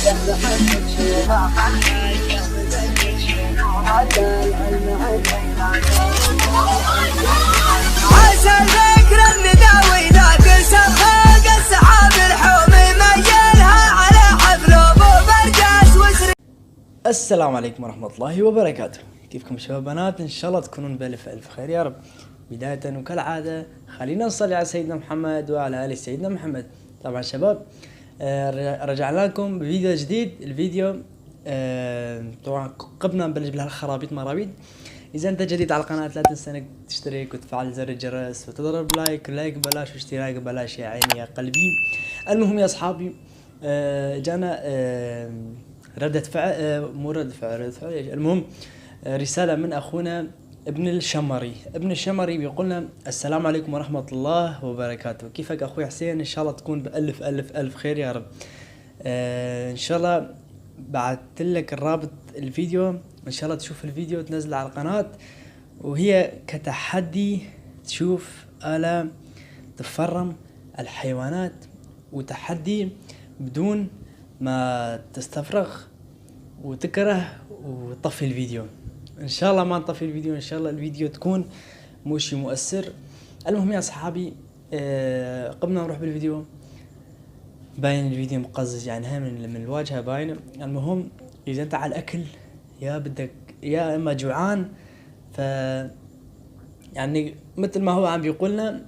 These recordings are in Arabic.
عسى الذكر النداوي ذاك سخاق السحاب الحومي ميلها على حفل ابو برقاس وسري. السلام عليكم ورحمة الله وبركاته. كيفكم شباب بنات؟ ان شاء الله تكونون بألف ألف خير يا رب. بداية وكالعادة خلينا نصلي على سيدنا محمد وعلى آل سيدنا محمد. طبعا شباب رجعنا لكم بفيديو جديد. الفيديو طبعا قبل ما نبلش بالخرابيط مرابيط، اذا انت جديد على القناة لا تنسى انك تشترك وتفعل زر الجرس وتضرب لايك ببلاش واشتراك ببلاش يا عيني يا قلبي. المهم يا اصحابي، جانا ردة فعل، مو ردة فعل، المهم رسالة من اخونا ابن الشمري بيقولنا السلام عليكم ورحمة الله وبركاته. كيفك اخوي حسين؟ ان شاء الله تكون بألف ألف ألف خير يا رب. ان شاء الله بعثت لك الرابط الفيديو، ان شاء الله تشوف الفيديو وتنزله على القناة، وهي كتحدي تشوف آلة تفرم الحيوانات، وتحدي بدون ما تستفرغ وتكره وتطفي الفيديو. ان شاء الله ما نطفي الفيديو، ان شاء الله الفيديو تكون موشي مؤثر. المهم يا اصحابي، قبل ما نروح بالفيديو، باين الفيديو مقزز يعني هاي من الواجهة باينة. المهم اذا انت على الاكل يا بدك يا اما جوعان، ف يعني مثل ما هو عم بيقولنا،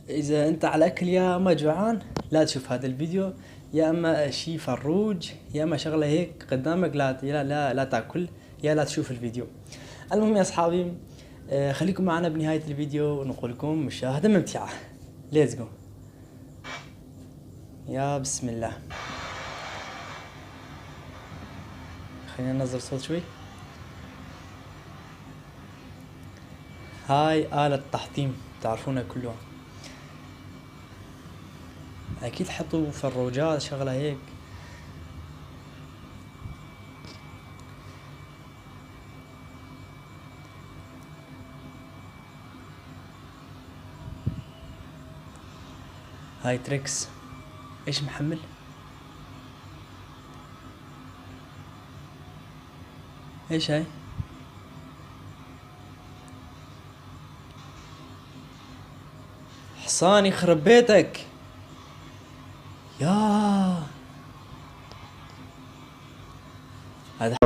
اذا انت على الاكل يا اما جوعان لا تشوف هذا الفيديو، يا اما شي فروج، يا اما شغله هيك قدامك لا تاكل، يا لا تشوف الفيديو. المهم يا اصحابي، خليكم معنا بنهاية الفيديو ونقول لكم مشاهدة ممتعة. ليتس جو. يا بسم الله. خلينا ننزل صوت شوي. هاي آلة تحطيم تعرفونها كلها، اكيد حطوا فروجات شغلة هيك. هاي تريكس. ايش محمل؟ ايش هاي؟ حصان يخرب بيتك يا هذا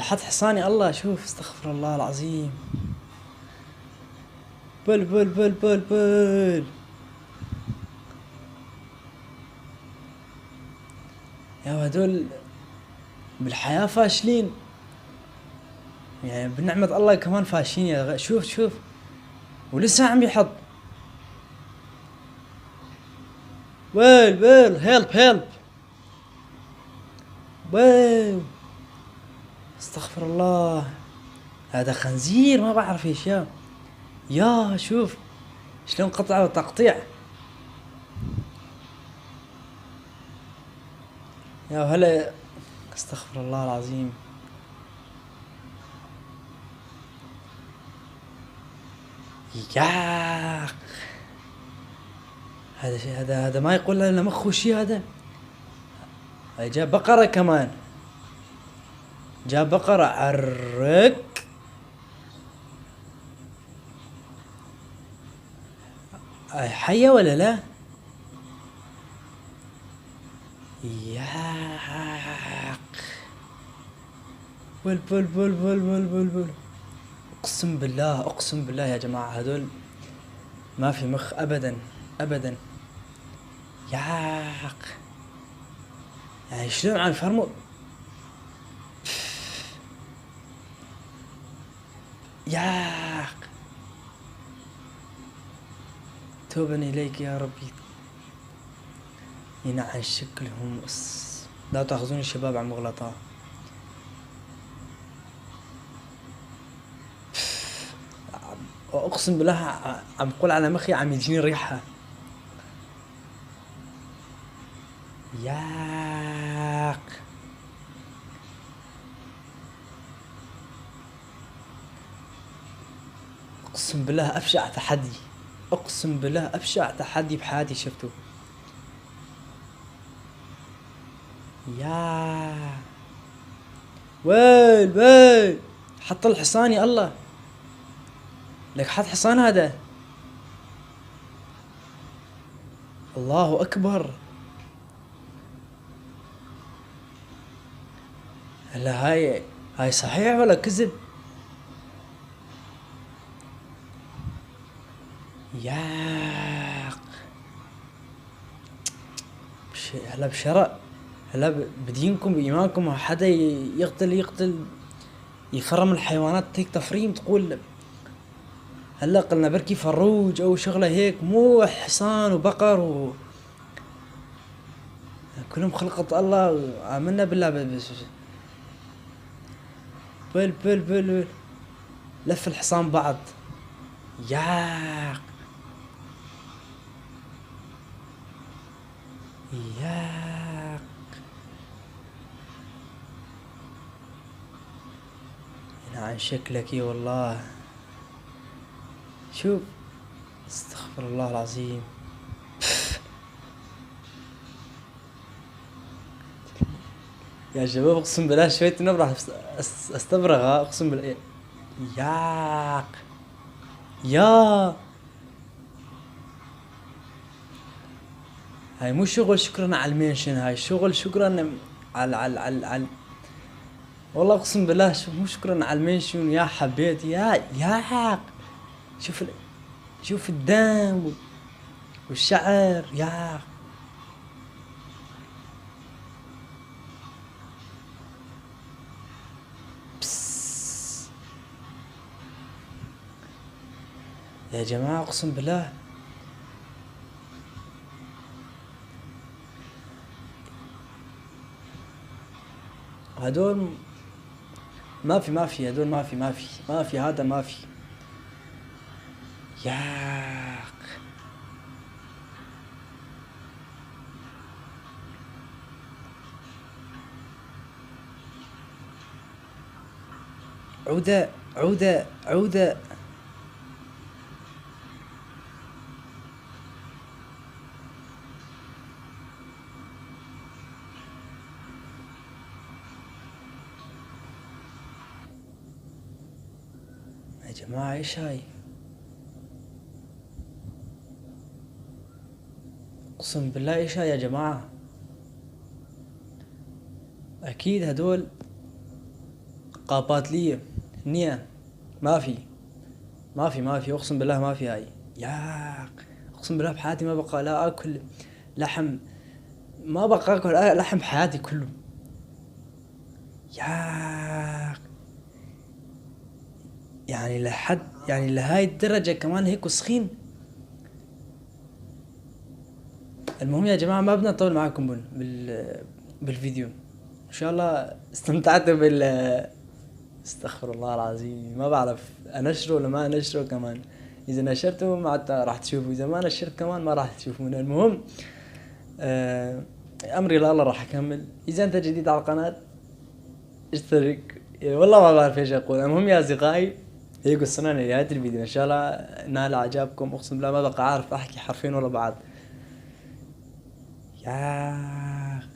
حط حصاني. الله شوف، استغفر الله العظيم. بل بل بل بل بل يا هدول بالحياة فاشلين، يعني بنعمة الله كمان فاشين يا شوف ولسه عم يحط. ويل هيلب ويل، استغفر الله. هذا خنزير ما بعرف ايش يا شوف شلون قطعه تقطيع يا هلا. استغفر الله العظيم. يا هذا شيء، هذا ما يقول لنا مخه شيء. هذا جاب بقرة كمان، جاب بقرة عرك. حية ولا لا؟ ياق بل اقسم بالله يا جماعة هذول ما في مخ ابدا. ياق يعني شلون عم يفرموا؟ ياق توبا اليك يا ربي. ينعن شكلهم. لا تاخذوني الشباب عم مغلطة. اقسم بالله عم قول على مخي عم يجيني ريحة. ياق اقسم بالله ابشع تحدي، اقسم بالله ابشع تحدي بحياتي شفته. يا ويل ويل، حط الحصان يا الله، لك حط حصان هذا. الله اكبر. هلا هاي صحيح ولا كذب؟ يا هلا بشرع، هلا بدينكم بإيمانكم حدا يقتل يفرم الحيوانات هيك تفريم؟ تقول هلا قلنا بركي فروج او شغله هيك، مو حصان وبقر كلهم خلقة الله، آمنا بالله. بس بل لف الحصان بعض. يا يا عن شكلك اي والله. شوف، استغفر الله العظيم. يا شباب اقسم بالله شوية نبرة راح استبرغ، اقسم بالله. ياق يا هاي مو شغل شكرا على المنشن، هاي شغل شكرا على والله اقسم بالله مو شكرا على المنشن. يا حبيتي يا شوف الدم والشعر. بس يا جماعة اقسم بالله هدول ما في هدول، ما في هذا ما في. ياق عودة. يا جماعة ايش هاي؟ اقسم بالله ايش هاي يا جماعة؟ اكيد هدول قاباتلية نية. ما في اقسم بالله ما في هاي. يا اقسم بالله بحياتي ما بقى لا اكل لحم، ما بقى اكل لحم بحياتي كله. يا يعني لحد يعني لهاي الدرجة كمان هيك وسخين. المهم يا جماعة ما بدنا نطول معاكم بالفيديو. ان شاء الله استمتعتوا استغفر الله العظيم، ما بعرف انشره ولا ما انشره كمان. اذا نشرته ما عاد راح تشوفوا، اذا ما نشرت كمان ما راح تشوفون. المهم امري لله راح اكمل. اذا انت جديد على القناة اشترك. والله ما بعرف ايش اقول. المهم يا اصدقائي هيك وصلنا لنهاية الفيديو، ان شاء الله نال اعجابكم. اقسم بالله ما بقى عارف احكي حرفين ولا بعض. يا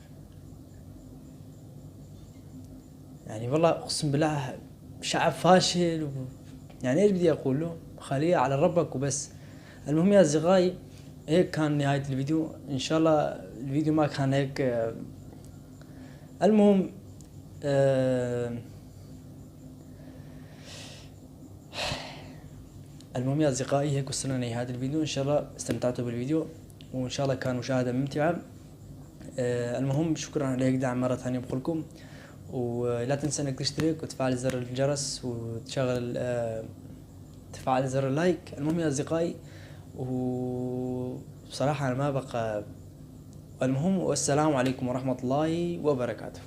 يعني والله اقسم بالله شعب فاشل يعني ايش بدي اقول له؟ خليه على ربك وبس. المهم يا اصدقائي هيك كان نهاية الفيديو. ان شاء الله الفيديو ما كان هيك. المهم المهم يا اصدقائي هيك وصلنا لنهاية الفيديو. ان شاء الله استمتعتوا بالفيديو وان شاء الله كان مشاهدة ممتعة. المهم شكرا على هيك دعم مرة ثانية بقولكم، ولا تنسى انك تشترك وتفعل زر الجرس وتشغل تفعل زر اللايك. المهم يا اصدقائي وبصراحة انا ما بقى. المهم والسلام عليكم ورحمة الله وبركاته.